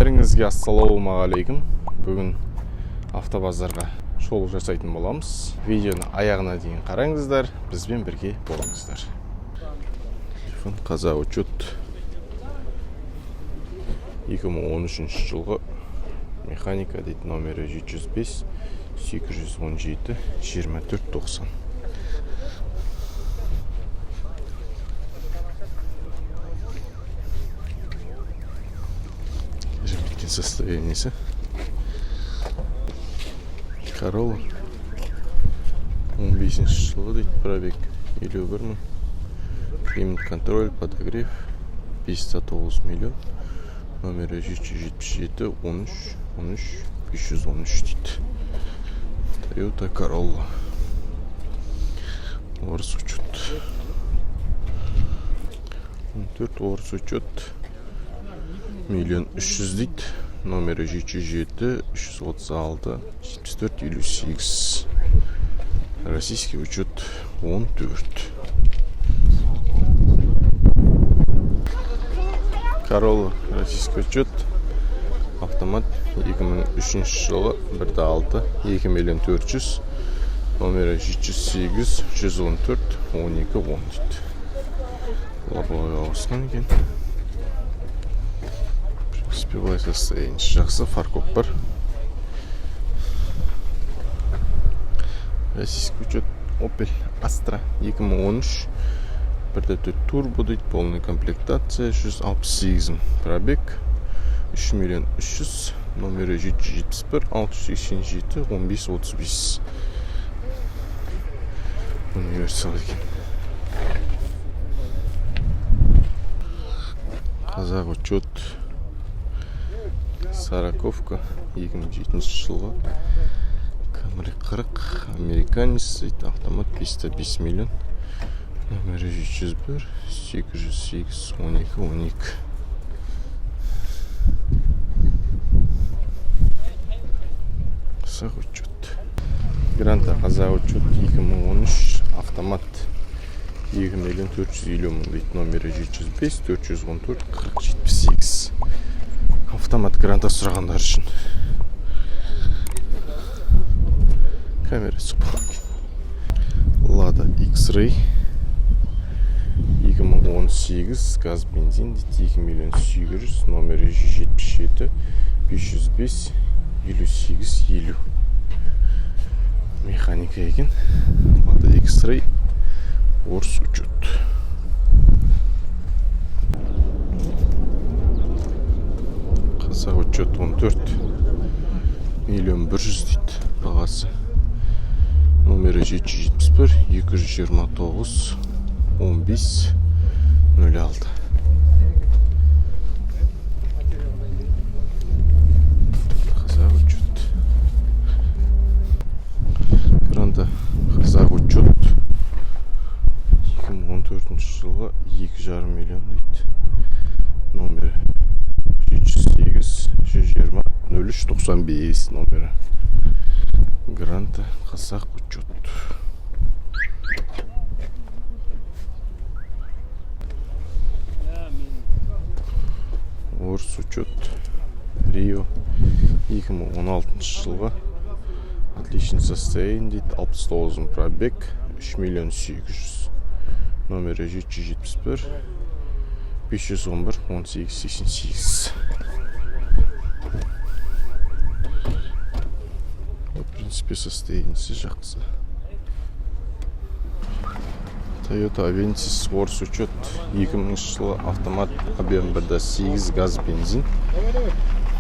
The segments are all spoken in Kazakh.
Бәріңізге ассалаумағалейкум. Бүгін автобазарға шолу жасайтын боламыз. Видеоны аяғына дейін қараңыздар, бізбен бірге болыңыздар. Қаза учет 2013 жылғы механика дейді, номері 705 817 2490. Состояниесі Corolla 15 жылғы дейді, пробег 51 мың, климат контроль, подогрев, 509 миллион, номері 777 13 13 513 дейді. Toyota Corolla. Орыс учет 14 орыс учет миллион 300 дейді, номері 707 336 74 58. Российский учет 14. Corolla российский учет, автомат 2003 жылы 1.6 2 миллион 400, номері 708 114 12 10 дейді. Лобовой ауысқан екен. Спевай состояние жақсы, фаркоп бар. Российский учет Opel Astra 2013, 1.4 турбо дейді, полная комплектация, 168 пробег, 3 миллион 300, номері 771 687 15 35. Универсал екен. Қазақ учет Сараковка 2007 жылғы, Camry 40, американец дейді, автомат 505 миллион, номері 701 808 12 12. Қазақ учет Гранта қазақ учет 2013, автомат 2 миллион 450 мың дейді, номері 705 414 40 78. Автомат Гранта сұрағандар үшін. Камерасы бар. Lada X-Ray 2018, газ бензин дейді, 2 миллион 800, номері 177 505 58 50. Механика екен. Lada X-Ray орыс учет. Қазақ учет 14 миллион 100 дейді, бағасы. Номері 771 229 15 06. Қазақ учет Гранта қазақ учет 2014 жылғы 2,5 миллион дейді, номері 708 120 03 95 номері. Гранта қазақ учет. Орыс учет Рио 2016 жылғы, отличный состояние дейді, 69 пробег, 3 миллион 800, номері 771 511 18 88. В принципе, состояниесі жақсы. Toyota Avensis орыс учет 2000 жылы, автомат, объем 1.8, газ бензин,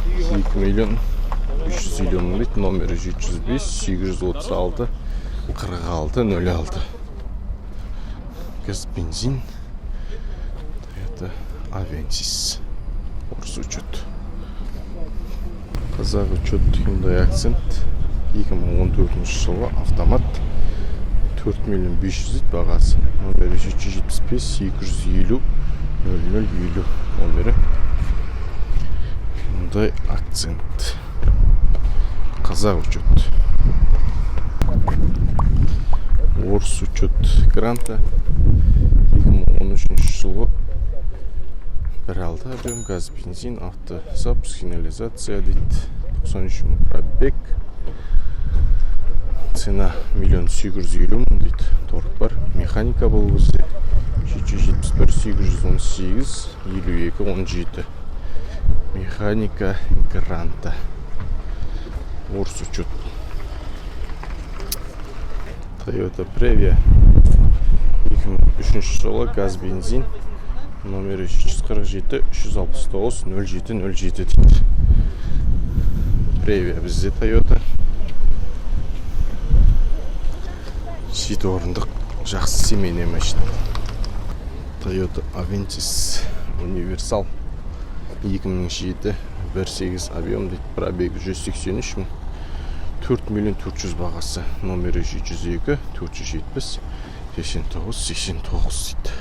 2 миллион 350 мың дейді, номері 705 836 46 06. Газ бензин Toyota Avensis орыс учет. Қазақ учет Hyundai Accent 2014 жылы, автомат 4 миллион 500 дейді, бағасы. Номері 775 250 00 50 номері. Hyundai Accent қазақ учет. Орыс учет Гранта 2013 жылы, 1.6 объем, газ, бензин, автозапуск, сигнализация дейді. 93 мың пробег. Цена 1.850 мың дейді. Торық бар. Механика бұл бізде 771 818 52 17. Механика Гранта. Орс учет. Toyota Previa 2003 жылы, газ, бензин, номері 347 369 0707 дейді. Previa бізде Toyota. 7 орындық жақсы семейный машина. Toyota Avensis универсал 2007 1.8 объем дейді. Пробегі 183 мың. 4.400.000 бағасы. Номері 702 470 89 89 дейді.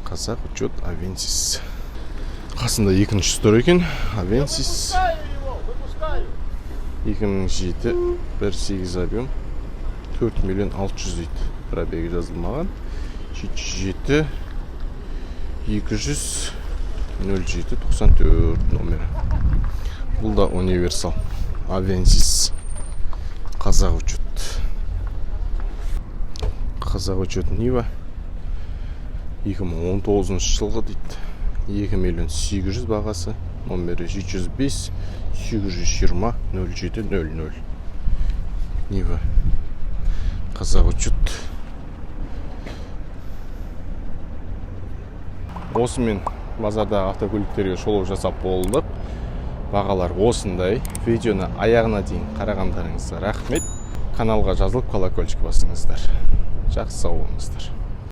Қазақ учет Avensis. Қасында екінші тұр екен. Avensis 2007 1.8 объем 4.600.000 дейді. Пробегі жазылмаған. 707 200 07 94 номері. Бұл да универсал. Avensis. Қазақ учет. Қазақ учет Нива. 2019 жылғы дейді. 2.800.000 бағасы. Номері 705 820 0700. Нива. Қазақ учет. Осымен базардағы автокөліктерге шолу жасап болдық. Бағалар осындай. Видеоны аяғына дейін қарағандарыңызға рахмет. Каналға жазылып колокольчик басыңыздар. Жақсы сау болыңыздар.